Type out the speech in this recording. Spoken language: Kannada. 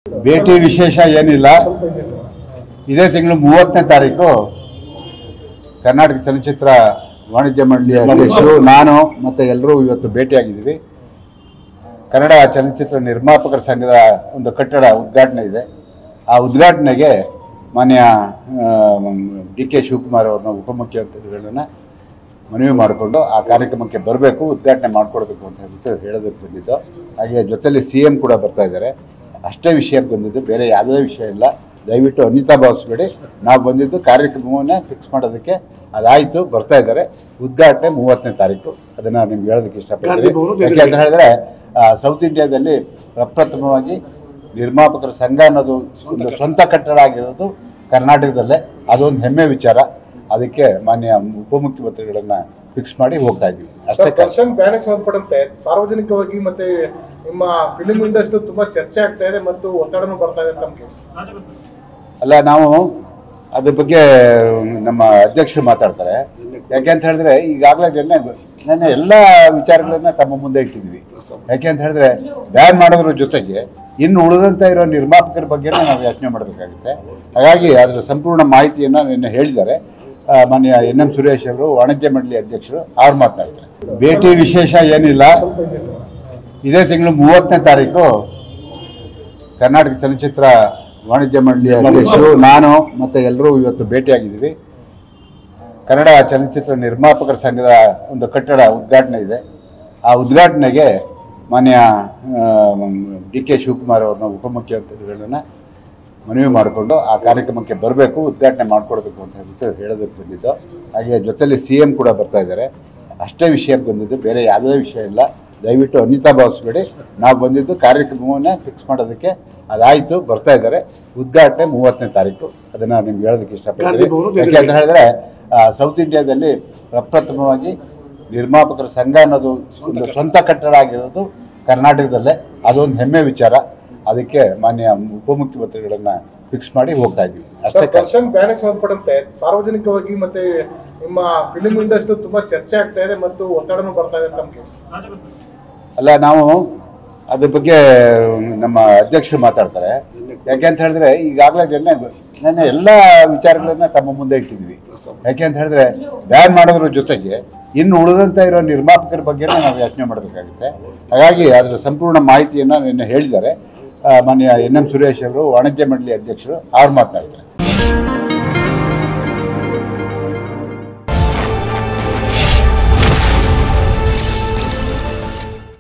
ಭೇಟಿ ವಿಶೇಷ ಏನಿಲ್ಲ. ಇದೇ ತಿಂಗಳು 30ನೇ ತಾರೀಕು ಕರ್ನಾಟಕ ಚಲನಚಿತ್ರ ವಾಣಿಜ್ಯ ಮಂಡಳಿಯ ಅಧ್ಯಕ್ಷರು ನಾನು ಮತ್ತೆ ಎಲ್ಲರೂ ಇವತ್ತು ಭೇಟಿಯಾಗಿದ್ದೀವಿ. ಕನ್ನಡ ಚಲನಚಿತ್ರ ನಿರ್ಮಾಪಕರ ಸಂಘದ ಒಂದು ಕಟ್ಟಡ ಉದ್ಘಾಟನೆ ಇದೆ. ಆ ಉದ್ಘಾಟನೆಗೆ ಮಾನ್ಯ ಡಿ.ಕೆ. ಶಿವಕುಮಾರ್ ಅವರನ್ನ ಉಪಮುಖ್ಯಮಂತ್ರಿಗಳನ್ನ ಮನವಿ ಮಾಡಿಕೊಂಡು ಆ ಕಾರ್ಯಕ್ರಮಕ್ಕೆ ಬರಬೇಕು, ಉದ್ಘಾಟನೆ ಮಾಡಿಕೊಡ್ಬೇಕು ಅಂತ ಹೇಳ್ಬಿಟ್ಟು ಹೇಳೋದಕ್ಕೆ ಬಂದಿದ್ದು. ಹಾಗೆ ಜೊತೆಯಲ್ಲಿ CM ಕೂಡ ಬರ್ತಾ ಇದ್ದಾರೆ. ಅಷ್ಟೇ ವಿಷಯಕ್ಕೆ ಬಂದಿದ್ದು, ಬೇರೆ ಯಾವುದೇ ವಿಷಯ ಇಲ್ಲ. ದಯವಿಟ್ಟು ಅನ್ಯತಾ ಭಾವಿಸ್ಬೇಡಿ. ನಾವು ಬಂದಿದ್ದು ಕಾರ್ಯಕ್ರಮವನ್ನೇ ಫಿಕ್ಸ್ ಮಾಡೋದಕ್ಕೆ. ಅದಾಯಿತು, ಬರ್ತಾ ಇದ್ದಾರೆ. ಉದ್ಘಾಟನೆ 30ನೇ ತಾರೀಕು. ಅದನ್ನು ನಿಮ್ಗೆ ಹೇಳೋದಕ್ಕೆ ಇಷ್ಟಪಡ್ತೀನಿ. ಯಾಕೆ ಅಂತ ಹೇಳಿದ್ರೆ ಸೌತ್ ಇಂಡಿಯಾದಲ್ಲಿ ಪ್ರಪ್ರಥಮವಾಗಿ ನಿರ್ಮಾಪಕರ ಸಂಘ ಅನ್ನೋದು ಒಂದು ಸ್ವಂತ ಕಟ್ಟಡ ಆಗಿರೋದು ಕರ್ನಾಟಕದಲ್ಲೇ. ಅದೊಂದು ಹೆಮ್ಮೆ ವಿಚಾರ. ಅದಕ್ಕೆ ಮಾನ್ಯ ಉಪಮುಖ್ಯಮಂತ್ರಿಗಳನ್ನ ಫಿಕ್ಸ್ ಮಾಡಿ ಹೋಗ್ತಾ ಇದ್ದೀವಿ ಅಷ್ಟೇ. ದರ್ಶನ್ ಬ್ಯಾನಿಗೆ ಸಂಬಂಧಪಟ್ಟಂತೆ ಸಾರ್ವಜನಿಕವಾಗಿ ಮತ್ತೆ ನಿಮ್ಮ ಫಿಲ್ಮ್ ಇಂಡಸ್ಟ್ರಿ ತುಂಬಾ ಚರ್ಚೆ ಆಗ್ತಾ ಇದೆ ಮತ್ತು ಒತ್ತಡನೂ ಬರ್ತಾ ಇದೆ ತಮಗೆ. ಅಲ್ಲ, ನಾವು ಅದ್ರ ಬಗ್ಗೆ ನಮ್ಮ ಅಧ್ಯಕ್ಷರು ಮಾತಾಡ್ತಾರೆ. ಯಾಕೆ ಅಂತ ಹೇಳಿದ್ರೆ ಈಗಾಗಲೇ ನೆನ್ನೆ ಎಲ್ಲ ವಿಚಾರಗಳನ್ನ ತಮ್ಮ ಮುಂದೆ ಇಟ್ಟಿದ್ವಿ. ಯಾಕೆ ಅಂತ ಹೇಳಿದ್ರೆ ಬ್ಯಾನ್ ಮಾಡೋದ್ರ ಜೊತೆಗೆ ಇನ್ನು ಉಳಿದಂತ ಇರೋ ನಿರ್ಮಾಪಕರ ಬಗ್ಗೆ ನಾವು ಯೋಚನೆ ಮಾಡಬೇಕಾಗುತ್ತೆ. ಹಾಗಾಗಿ ಅದರ ಸಂಪೂರ್ಣ ಮಾಹಿತಿಯನ್ನು ನಿನ್ನೆ ಹೇಳಿದ್ದಾರೆ ಮಾನ್ಯ NM ಸುರೇಶ್ ಅವರು, ವಾಣಿಜ್ಯ ಮಂಡಳಿ ಅಧ್ಯಕ್ಷರು. ಅವ್ರು ಮಾತನಾಡ್ತಾರೆ. ಭೇಟಿ ವಿಶೇಷ ಏನಿಲ್ಲ. ಇದೇ ತಿಂಗಳು 30ನೇ ತಾರೀಕು ಕರ್ನಾಟಕ ಚಲನಚಿತ್ರ ವಾಣಿಜ್ಯ ಮಂಡಳಿಯ ಅಧ್ಯಕ್ಷರು ನಾನು ಮತ್ತೆ ಎಲ್ಲರೂ ಇವತ್ತು ಭೇಟಿಯಾಗಿದ್ದೀವಿ. ಕನ್ನಡ ಚಲನಚಿತ್ರ ನಿರ್ಮಾಪಕರ ಸಂಘದ ಒಂದು ಕಟ್ಟಡ ಉದ್ಘಾಟನೆ ಇದೆ. ಆ ಉದ್ಘಾಟನೆಗೆ ಮಾನ್ಯ ಡಿ.ಕೆ. ಶಿವಕುಮಾರ್ ಅವ್ರನ್ನ ಉಪಮುಖ್ಯಮಂತ್ರಿಗಳನ್ನ ಮನವಿ ಮಾಡಿಕೊಂಡು ಆ ಕಾರ್ಯಕ್ರಮಕ್ಕೆ ಬರಬೇಕು, ಉದ್ಘಾಟನೆ ಮಾಡಿಕೊಡ್ಬೇಕು ಅಂತ ಹೇಳ್ಬಿಟ್ಟು ಹೇಳೋದಕ್ಕೆ ಬಂದಿದ್ದು. ಹಾಗೆ ಜೊತೆಯಲ್ಲಿ CM ಕೂಡ ಬರ್ತಾ ಇದ್ದಾರೆ. ಅಷ್ಟೇ ವಿಷಯಕ್ಕೆ ಬಂದಿದ್ದು, ಬೇರೆ ಯಾವುದೇ ವಿಷಯ ಇಲ್ಲ. ದಯವಿಟ್ಟು ಅನ್ಯತಾ ಭಾವಿಸ್ಬೇಡಿ. ನಾವು ಬಂದಿದ್ದು ಕಾರ್ಯಕ್ರಮವನ್ನೇ ಫಿಕ್ಸ್ ಮಾಡೋದಕ್ಕೆ. ಅದಾಯಿತು, ಬರ್ತಾ ಇದ್ದಾರೆ. ಉದ್ಘಾಟನೆ 30ನೇ ತಾರೀಕು. ಅದನ್ನು ನಿಮ್ಗೆ ಹೇಳೋದಕ್ಕೆ ಇಷ್ಟಪಡ್ತೀನಿ. ಯಾಕೆ ಅಂತ ಹೇಳಿದ್ರೆ ಸೌತ್ ಇಂಡಿಯಾದಲ್ಲಿ ಪ್ರಪ್ರಥಮವಾಗಿ ನಿರ್ಮಾಪಕರ ಸಂಘ ಅನ್ನೋದು ಒಂದು ಸ್ವಂತ ಕಟ್ಟಡ ಆಗಿರೋದು ಕರ್ನಾಟಕದಲ್ಲೇ. ಅದೊಂದು ಹೆಮ್ಮೆ ವಿಚಾರ. ಅದಕ್ಕೆ ಮಾನ್ಯ ಉಪಮುಖ್ಯಮಂತ್ರಿಗಳನ್ನ ಫಿಕ್ಸ್ ಮಾಡಿ ಹೋಗ್ತಾ ಇದ್ದೀವಿ ಅಷ್ಟೇ. ದರ್ಶನ್ ಬ್ಯಾನಿಗೆ ಸಂಬಂಧಪಟ್ಟಂತೆ ಸಾರ್ವಜನಿಕವಾಗಿ ಮತ್ತೆ ನಿಮ್ಮ ಫಿಲ್ಮ್ ಇಂಡಸ್ಟ್ರಿ ತುಂಬಾ ಚರ್ಚೆ ಆಗ್ತಾ ಇದೆ ಮತ್ತು ಒತ್ತಡನೂ ಬರ್ತಾ ಇದೆ ತಮಗೆ. ಅಲ್ಲ, ನಾವು ಅದ್ರ ಬಗ್ಗೆ ನಮ್ಮ ಅಧ್ಯಕ್ಷರು ಮಾತಾಡ್ತಾರೆ. ಯಾಕೆ ಅಂತ ಹೇಳಿದ್ರೆ ಈಗಾಗಲೇ ನೆನ್ನೆ ಎಲ್ಲ ವಿಚಾರಗಳನ್ನ ತಮ್ಮ ಮುಂದೆ ಇಟ್ಟಿದ್ವಿ. ಯಾಕೆ ಅಂತ ಹೇಳಿದ್ರೆ ಬ್ಯಾನ್ ಮಾಡೋದ್ರ ಜೊತೆಗೆ ಇನ್ನು ಉಳಿದಂತ ಇರೋ ನಿರ್ಮಾಪಕರ ಬಗ್ಗೆ ನಾವು ಯೋಚನೆ ಮಾಡಬೇಕಾಗುತ್ತೆ. ಹಾಗಾಗಿ ಅದರ ಸಂಪೂರ್ಣ ಮಾಹಿತಿಯನ್ನು ನಿನ್ನೆ ಹೇಳಿದ್ದಾರೆ ಮಾನ್ಯ NM ಸುರೇಶ್ ಅವರು, ವಾಣಿಜ್ಯ ಮಂಡಳಿ ಅಧ್ಯಕ್ಷರು. ಅವ್ರು ಮಾತನಾಡ್ತಾರೆ.